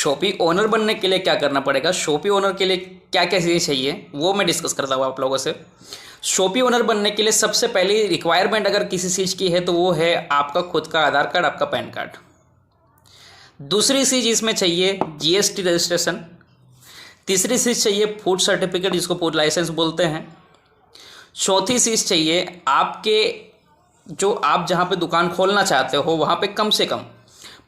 Shoppe owner बनने के लिए क्या करना पड़ेगा, शॉपी ओनर के लिए क्या क्या चीज़ें चाहिए वो मैं डिस्कस करता हूँ आप लोगों से। शॉपी ओनर बनने के लिए सबसे पहली रिक्वायरमेंट अगर किसी चीज़ की है तो वो है आपका खुद का आधार कार्ड, आपका पैन कार्ड। दूसरी चीज़ इसमें चाहिए जीएसटी रजिस्ट्रेशन। तीसरी चीज़ चाहिए फूड सर्टिफिकेट, जिसको फूड लाइसेंस बोलते हैं। चौथी चीज़ चाहिए आपके जो आप जहाँ पे दुकान खोलना चाहते हो वहाँ पे कम से कम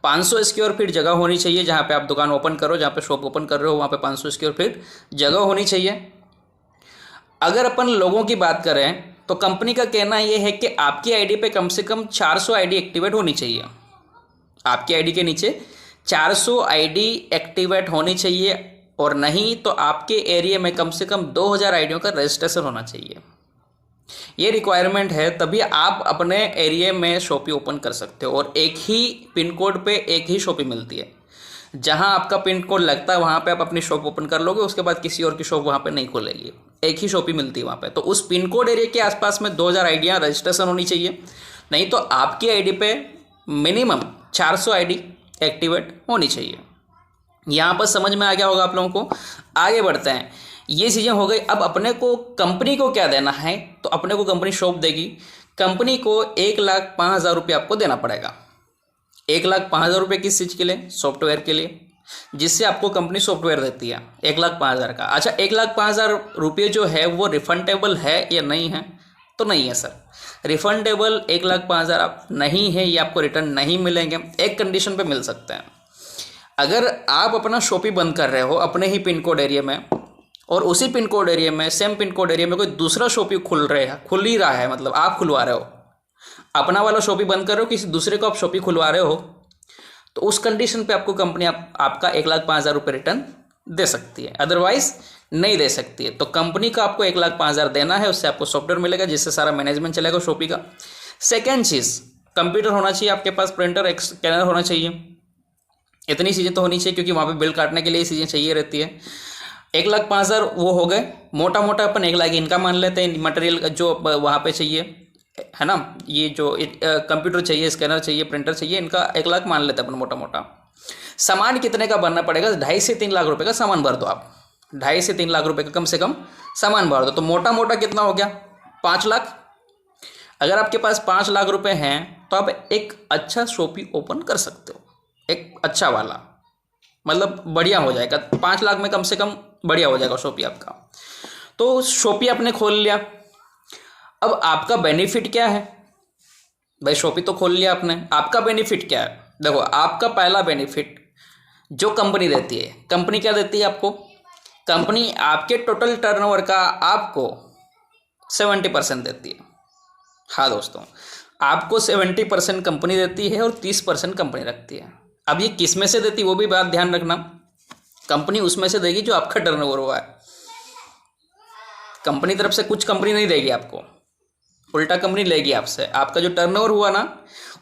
500 स्क्वायर फीट जगह होनी चाहिए। जहाँ पे आप दुकान ओपन करो, जहाँ पे शॉप ओपन कर रहे हो वहाँ पे 500 स्क्वायर फीट जगह होनी चाहिए। अगर अपन लोगों की बात करें तो कंपनी का कहना यह है कि आपकी आईडी पे कम से कम 400 आईडी एक्टिवेट होनी चाहिए। आपकी आईडी के नीचे 400 आईडी एक्टिवेट होनी चाहिए, और नहीं तो आपके एरिया में कम से कम 2000 आईडियों का रजिस्ट्रेशन होना चाहिए। ये रिक्वायरमेंट है, तभी आप अपने एरिया में शॉपी ओपन कर सकते हो। और एक ही पिन कोड पे एक ही शॉपी मिलती है। जहां आपका पिन कोड लगता है वहां पे आप अपनी शॉप ओपन कर लोगे, उसके बाद किसी और की शॉप वहां पे नहीं खुलेगी। एक ही शॉपी मिलती है वहां पे। तो उस पिन कोड एरिया के आसपास में 2000 आईडियाँ रजिस्ट्रेशन होनी चाहिए, नहीं तो आपकी आईडी पे मिनिमम 400 आईडी एक्टिवेट होनी चाहिए। यहाँ पर समझ में आ गया होगा आप लोगों को। आगे बढ़ते हैं। ये चीज़ें हो गई। अब अपने को कंपनी को क्या देना है, तो अपने को कंपनी शॉप देगी। कंपनी को 1,05,000 रुपये आपको देना पड़ेगा। 1,05,000 रुपये किस चीज़ के लिए, सॉफ्टवेयर के लिए, जिससे आपको कंपनी सॉफ्टवेयर देती है 1,05,000 का। अच्छा, 1,05,000 रुपये जो है वो रिफंडेबल है या नहीं है, तो नहीं है सर। रिफंडेबल 1,05,000 आप नहीं है, ये आपको रिटर्न नहीं मिलेंगे। एक कंडीशन पे मिल सकते हैं, अगर आप अपना शॉपी बंद कर रहे हो अपने ही पिन कोड एरिया में, और उसी पिन कोड एरिया में, सेम पिन कोड एरिया में कोई दूसरा शॉपी खुल ही रहा है, मतलब आप खुलवा रहे हो, अपना वाला शॉपी बंद कर रहे हो, किसी दूसरे को आप शॉपी खुलवा रहे हो, तो उस कंडीशन पे आपको कंपनी आपका 1,05,000 रुपये रिटर्न दे सकती है, अदरवाइज नहीं दे सकती है। तो कंपनी का आपको 1,05,000 देना है, उससे आपको सॉफ्टवेयर मिलेगा जिससे सारा मैनेजमेंट चलेगा शॉपी का। सेकेंड चीज़, कंप्यूटर होना चाहिए आपके पास, प्रिंटर, स्कैनर होना चाहिए। इतनी चीज़ें तो होनी चाहिए, क्योंकि वहाँ पे बिल काटने के लिए चीज़ें चाहिए रहती है। 1,05,000 वो हो गए। मोटा मोटा अपन 1,00,000 इनका मान लेते हैं। मटेरियल जो वहाँ पे चाहिए है ना, ये जो कंप्यूटर चाहिए, स्कैनर चाहिए, प्रिंटर चाहिए, इनका 1,00,000 मान लेते हैं अपन मोटा मोटा। सामान कितने का भरना पड़ेगा, 2.5 से 3 लाख रुपए का सामान भर दो आप। 2.5 से 3 लाख रुपए का कम से कम सामान भर दो, तो मोटा मोटा कितना हो गया, 5 लाख। अगर आपके पास 5 लाख रुपए हैं तो आप एक अच्छा शॉपी ओपन कर सकते हो, एक अच्छा वाला, मतलब बढ़िया हो जाएगा। 5 लाख में कम से कम बढ़िया हो जाएगा शॉपी आपका। तो शॉपी आपने खोल लिया। अब आपका बेनिफिट क्या है भाई, शॉपी तो खोल लिया आपने, आपका बेनिफिट क्या है। देखो, आपका पहला बेनिफिट जो कंपनी देती है, कंपनी क्या देती है आपको, कंपनी आपके टोटल टर्नओवर का आपको 70% देती है। हाँ दोस्तों, आपको 70% कंपनी देती है और 30% कंपनी रखती है। अब ये किस में से देती है वो भी बात ध्यान रखना। कंपनी उसमें से देगी जो आपका टर्नओवर हुआ है। कंपनी तरफ से कुछ कंपनी नहीं देगी आपको, उल्टा कंपनी लेगी आपसे। आपका जो टर्नओवर हुआ ना,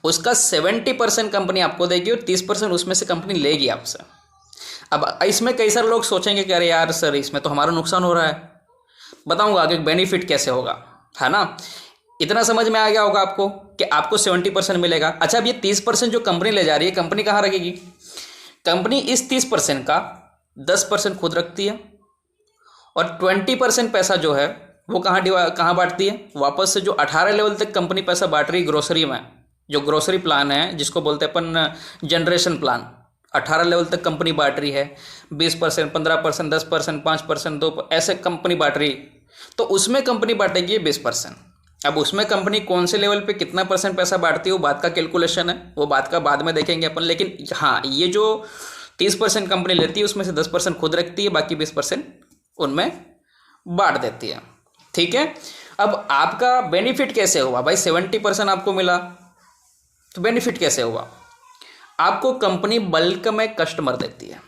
उसका 70% कंपनी आपको देगी और 30% उसमें से कंपनी लेगी आपसे। अब इसमें कई सारे लोग सोचेंगे कि अरे यार सर, इसमें तो हमारा नुकसान हो रहा है। बताऊंगा आगे बेनिफिट कैसे होगा, है ना। इतना समझ में आ गया होगा आपको कि आपको 70% मिलेगा। अच्छा, अब ये 30% जो कंपनी ले जा रही है, कंपनी कहाँ रखेगी, कंपनी इस 30% का 10% खुद रखती है, और 20% पैसा जो है वो कहाँ बांटती है, वापस से जो 18 लेवल तक कंपनी पैसा बांट रही है ग्रोसरी में, जो ग्रोसरी प्लान है जिसको बोलते हैं अपन जनरेशन प्लान, 18 लेवल तक कंपनी बांट रही है। 20%, 15%, 10%, 5%, 2 ऐसे कंपनी बांट रही, तो उसमें कंपनी बांटेगी 20%। अब उसमें कंपनी कौन से लेवल पे कितना % पैसा बांटती है वो बात का कैलकुलेशन है, वो बात का बाद में देखेंगे अपन। लेकिन हाँ, ये जो 30% कंपनी लेती है उसमें से 10% खुद रखती है, बाकी 20% उनमें बांट देती है। ठीक है। अब आपका बेनिफिट कैसे हुआ भाई, 70% आपको मिला, तो बेनिफिट कैसे हुआ, आपको कंपनी बल्क में कस्टमर देती है।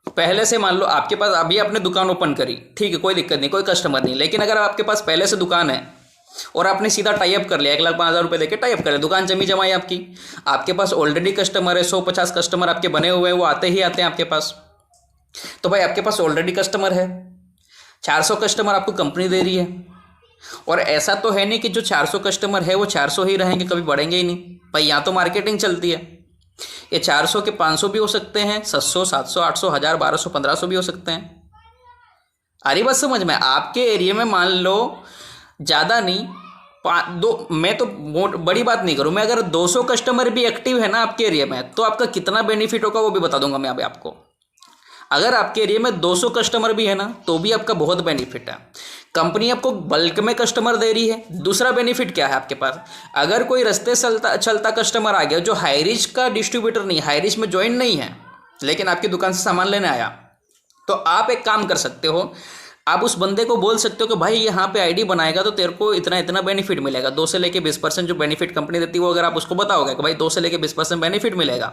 पहले से मान लो आपके पास अभी आपने दुकान ओपन करी, ठीक है, कोई दिक्कत नहीं, कोई कस्टमर नहीं। लेकिन अगर आपके पास पहले से दुकान है और आपने सीधा टाई अप कर लिया, 1,05,000 रुपये देके टाई अप कर लिया, दुकान जमी जमाई आपकी, आपके पास ऑलरेडी कस्टमर है, 150 कस्टमर आपके बने हुए हैं, वो आते ही आते हैं आपके पास। तो भाई आपके पास ऑलरेडी कस्टमर है, 400 कस्टमर आपको कंपनी दे रही है। और ऐसा तो है नहीं कि जो 400 कस्टमर है वो 400 ही रहेंगे, कभी बढ़ेंगे ही नहीं भाई, यहाँ तो मार्केटिंग चलती है। ये 400 के 500 भी हो सकते हैं, 700, 700, 800, 1000, 1200, 1500 भी हो सकते हैं। आ रही बात समझ में? आपके एरिया में मान लो ज़्यादा नहीं, मैं तो बड़ी बात नहीं करूँ, मैं अगर 200 कस्टमर भी एक्टिव है ना आपके एरिया में, तो आपका कितना बेनिफिट होगा वो भी बता दूंगा मैं अभी आपको। अगर आपके एरिया में 200 कस्टमर भी है ना, तो भी आपका बहुत बेनिफिट है। कंपनी आपको बल्क में कस्टमर दे रही है। दूसरा बेनिफिट क्या है आपके पास, अगर कोई रास्ते चलता कस्टमर आ गया जो हाई रिच का डिस्ट्रीब्यूटर नहीं, हाई रिच में ज्वाइन नहीं है, लेकिन आपकी दुकान से सामान लेने आया, तो आप एक काम कर सकते हो, आप उस बंदे को बोल सकते हो कि भाई यहाँ पे आईडी बनाएगा तो तेरे को इतना इतना बेनिफिट मिलेगा। 2 से लेके 20% जो बेनिफिट कंपनी देती है वो अगर आप उसको बताओगे कि भाई 2 से लेके 20% बेनिफिट मिलेगा,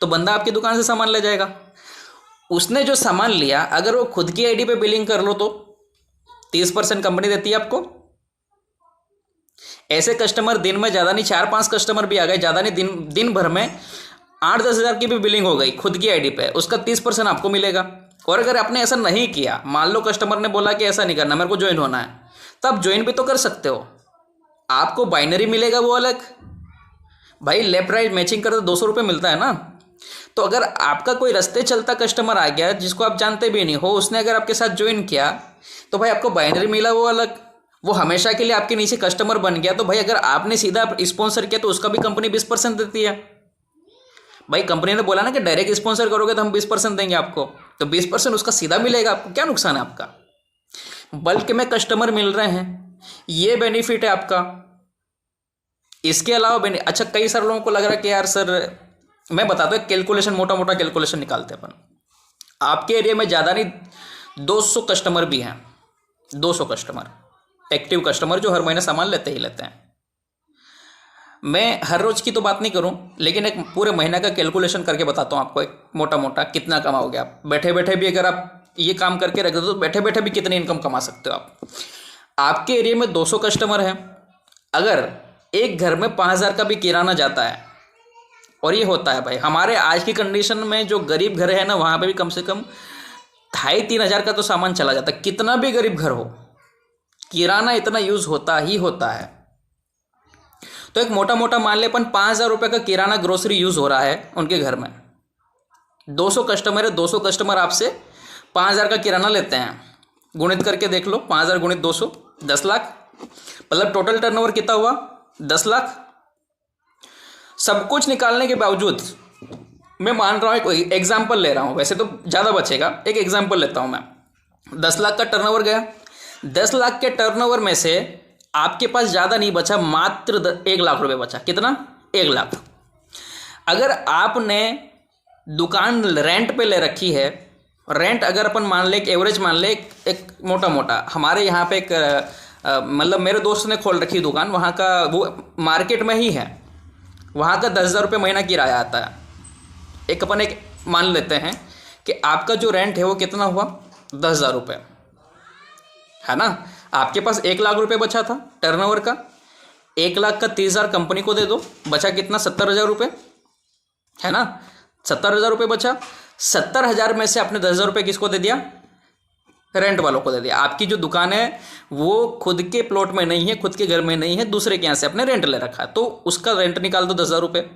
तो बंदा आपकी दुकान से सामान ले जाएगा। उसने जो सामान लिया, अगर वो खुद की आईडी पे बिलिंग कर लो तो 30% कंपनी देती है आपको। ऐसे कस्टमर दिन में ज़्यादा नहीं 4-5 कस्टमर भी आ गए, ज़्यादा नहीं दिन भर में 8-10 हज़ार की भी बिलिंग हो गई खुद की आईडी पे, उसका 30% आपको मिलेगा। और अगर आपने ऐसा नहीं किया, मान लो कस्टमर ने बोला कि ऐसा नहीं करना, मेरे को ज्वाइन होना है, तब ज्वाइन भी तो कर सकते हो। आपको बाइनरी मिलेगा वो अलग, भाई लेफ्ट राइट मैचिंग करते 200 रुपये मिलता है ना। तो अगर आपका कोई रास्ते चलता कस्टमर आ गया जिसको आप जानते भी नहीं हो, उसने अगर आपके साथ ज्वाइन किया, तो भाई आपको बाइनरी मिला वो अलग, वो हमेशा के लिए आपके नीचे कस्टमर बन गया। तो भाई अगर आपने सीधा स्पॉन्सर किया तो उसका भी कंपनी 20% देती है। भाई कंपनी ने बोला ना कि डायरेक्ट स्पॉन्सर करोगे तो हम 20% देंगे आपको, तो 20% उसका सीधा मिलेगा आपको, क्या नुकसान है आपका। बल्क में कस्टमर मिल रहे हैं, ये बेनिफिट है आपका। इसके अलावा अच्छा, कई सारे लोगों को लग रहा है कि यार सर, मैं बताता हूँ कैलकुलेशन, मोटा मोटा कैलकुलेशन निकालते हैं अपन। आपके एरिया में ज़्यादा नहीं 200 कस्टमर भी हैं, 200 कस्टमर एक्टिव कस्टमर जो हर महीने सामान लेते ही लेते हैं। मैं हर रोज़ की तो बात नहीं करूं, लेकिन एक पूरे महीने का कैलकुलेशन करके बताता हूं आपको, एक मोटा मोटा कितना कमाओगे आप। बैठे बैठे भी अगर आप ये काम करके रख दो तो बैठे बैठे भी कितनी इनकम कमा सकते हो आप। आपके एरिया में 200 कस्टमर हैं, अगर एक घर में 5000 का भी किराना जाता है, और ये होता है भाई हमारे आज की कंडीशन में, जो गरीब घर है ना, वहाँ पर भी कम से कम 2500-3000 हज़ार का तो सामान चला जाता है। कितना भी गरीब घर हो, किराना इतना यूज़ होता ही होता है। तो एक मोटा मोटा मान ले अपन 5000 रुपये का किराना ग्रोसरी यूज़ हो रहा है उनके घर में। 200 कस्टमर है, 200 कस्टमर आपसे 5000 का किराना लेते हैं, गुणित करके देख लो, 5000 गुणित 200, 10 लाख। मतलब टोटल टर्नओवर कितना हुआ, 10 लाख। सब कुछ निकालने के बावजूद मैं मान रहा हूँ, एक एग्जाम्पल ले रहा हूँ, वैसे तो ज़्यादा बचेगा, एक एग्जाम्पल लेता हूँ मैं। 10 लाख का टर्नओवर गया, 10 लाख के टर्नओवर में से आपके पास ज़्यादा नहीं बचा, मात्र 1 लाख रुपए बचा। कितना, 1 लाख। अगर आपने दुकान रेंट पे ले रखी है, रेंट अगर अपन मान ले, एक एवरेज मान ले, एक मोटा मोटा हमारे यहाँ पे एक मतलब मेरे दोस्त ने खोल रखी दुकान, वहाँ का वो मार्केट में ही है, वहाँ का 10,000 रुपये महीना किराया आता है। एक अपन एक मान लेते हैं कि आपका जो रेंट है वो कितना हुआ, 10,000 रुपये है ना। आपके पास 1 लाख रुपए बचा था टर्नओवर का, 1 लाख का 30,000 कंपनी को दे दो, बचा कितना, 70,000 रुपये है ना। 70,000 रुपये बचा, 70,000 में से आपने 10,000 रुपये किसको दे दिया, रेंट वालों को दे दिया। आपकी जो दुकान है वो खुद के प्लॉट में नहीं है, खुद के घर में नहीं है, दूसरे के यहाँ से आपने रेंट ले रखा है, तो उसका रेंट निकाल दो 10,000 रुपये।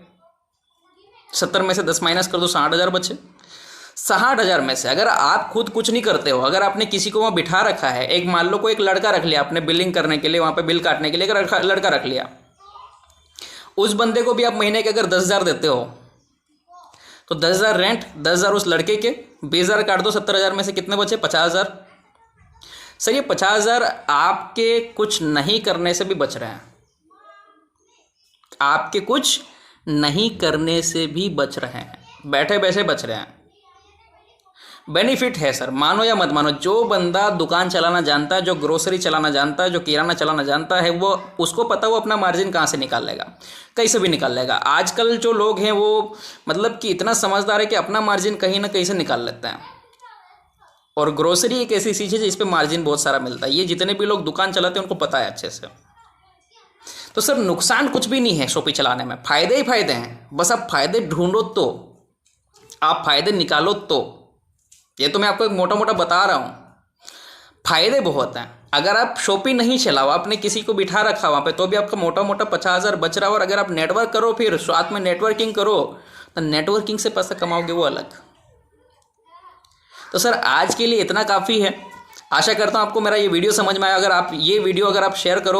70 में से 10 माइनस कर दो, 60,000 बचे। 60,000 में से अगर आप खुद कुछ नहीं करते हो, अगर आपने किसी को वहाँ बिठा रखा है, एक मान लो कोई एक लड़का रख लिया आपने बिलिंग करने के लिए, वहाँ पे बिल काटने के लिए अगर लड़का रख लिया, उस बंदे को भी आप महीने के अगर 10,000 देते हो, तो 10,000 रेंट, 10,000 उस लड़के के, 20,000 काट दो 70,000 में से, कितने बचे, 50,000। सर ये 50,000 आपके कुछ नहीं करने से भी बच रहे हैं, आपके कुछ नहीं करने से भी बच रहे हैं, बैठे बैठे बच रहे हैं। बेनिफिट है सर, मानो या मत मानो। जो बंदा दुकान चलाना जानता है, जो ग्रोसरी चलाना जानता है, जो किराना चलाना जानता है, वो उसको पता वो अपना मार्जिन कहाँ से निकाल लेगा, कहीं से भी निकाल लेगा। आजकल जो लोग हैं वो मतलब कि इतना समझदार है कि अपना मार्जिन कहीं ना कहीं से निकाल लेते हैं। और ग्रोसरी एक ऐसी चीज़ है जिस पे मार्जिन बहुत सारा मिलता है, ये जितने भी लोग दुकान चलाते हैं उनको पता है अच्छे से। तो सर नुकसान कुछ भी नहीं है शॉपी चलाने में, फ़ायदे ही फ़ायदे हैं। बस आप फ़ायदे ढूंढो तो, आप फ़ायदे निकालो तो। ये तो मैं आपको एक मोटा मोटा बता रहा हूँ, फ़ायदे बहुत हैं। अगर आप शॉपी नहीं चलाओ, आपने किसी को बिठा रखा वहाँ पे, तो भी आपका मोटा मोटा 50,000 बच रहा है। और अगर आप नेटवर्क करो, फिर साथ में नेटवर्किंग करो, तो नेटवर्किंग से पैसा कमाओगे वो अलग। तो सर आज के लिए इतना काफ़ी है। आशा करता हूँ आपको मेरा ये वीडियो समझ में आया। अगर आप शेयर करो